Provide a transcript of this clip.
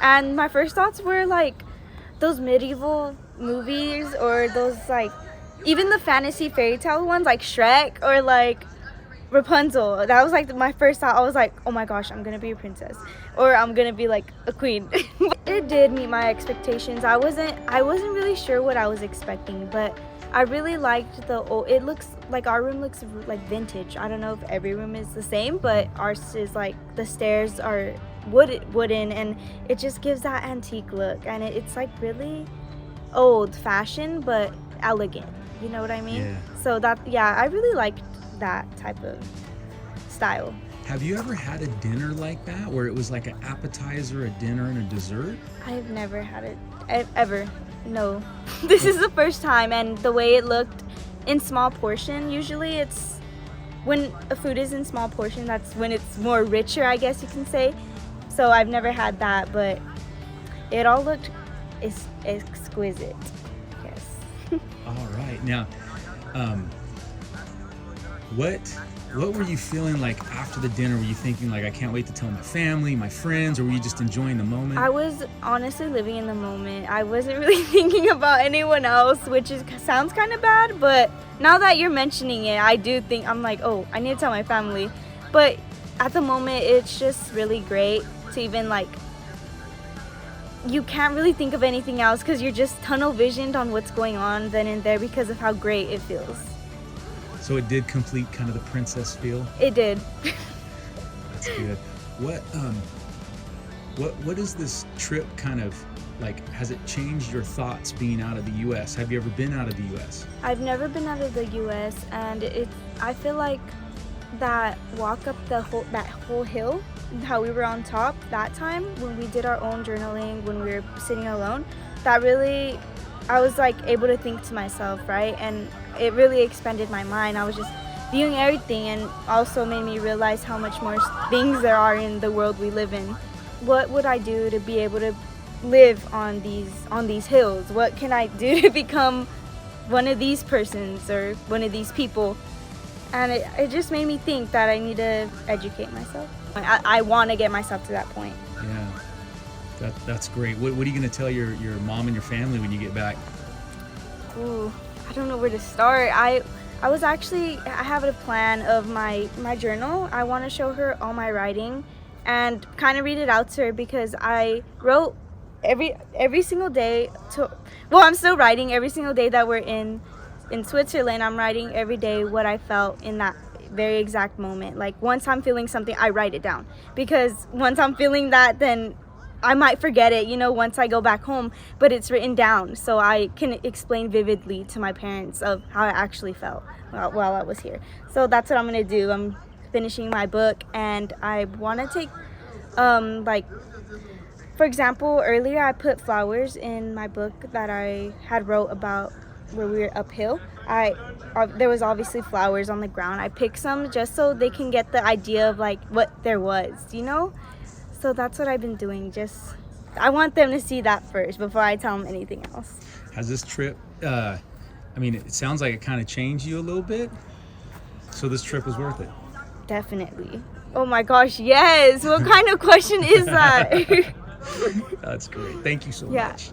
And my first thoughts were like those medieval movies, or those like even the fantasy fairy tale ones like Shrek or like Rapunzel. That was like my first thought. I was like, oh my gosh, I'm gonna be a princess, or I'm gonna be like a queen. It did meet my expectations. I wasn't really sure what I was expecting, but I really liked the old. It looks like our room looks like vintage. I don't know if every room is the same, but ours is like the stairs are wooden, and it just gives that antique look, and it's like really old fashioned but elegant. You know what I mean? Yeah. So I really liked that type of style. Have you ever had a dinner like that where it was like an appetizer, a dinner, and a dessert? I have never had it ever. No. This is the first time, and the way it looked in small portion, usually it's when a food is in small portion, that's when it's more richer, I guess you can say. So I've never had that, but it all looked exquisite. Yes. All right. Now, what were you feeling like after the dinner? Were you thinking like, I can't wait to tell my family, my friends, or were you just enjoying the moment? I was honestly living in the moment. I wasn't really thinking about anyone else, which sounds kind of bad, but now that you're mentioning it, I do think I'm like, oh, I need to tell my family. But at the moment, it's just really great to even like, you can't really think of anything else because you're just tunnel visioned on what's going on then and there because of how great it feels. So it did complete kind of the princess feel. It did. That's good. What is this trip kind of like? Has it changed your thoughts being out of the U.S.? Have you ever been out of the U.S.? I've never been out of the U.S. and I feel like that walk up that whole hill, how we were on top that time when we did our own journaling, when we were sitting alone, that really, I was like able to think to myself, right? And it really expanded my mind. I was just viewing everything, and also made me realize how much more things there are in the world we live in. What would I do to be able to live on these hills? What can I do to become one of these persons or one of these people? And it just made me think that I need to educate myself. I want to get myself to that point. Yeah, that's great. What are you going to tell your mom and your family when you get back? Ooh, I don't know where to start. I have a plan of my journal. I want to show her all my writing and kind of read it out to her, because I wrote every single day I'm still writing every single day that we're in Switzerland. I'm writing every day what I felt in that very exact moment. Like once I'm feeling something, I write it down, because once I'm feeling that, then I might forget it, once I go back home, but it's written down so I can explain vividly to my parents of how I actually felt while I was here. So that's what I'm gonna do. I'm finishing my book, and I want to take for example, earlier I put flowers in my book that I had wrote about where we were uphill. There was obviously flowers on the ground. I picked some just so they can get the idea of like what there was, So that's what I've been doing. I want them to see that first before I tell them anything else. Has this trip, it sounds like it kind of changed you a little bit. So this trip was worth it. Definitely. Oh my gosh, yes. What kind of question is that? That's great. Thank you so Yeah. much.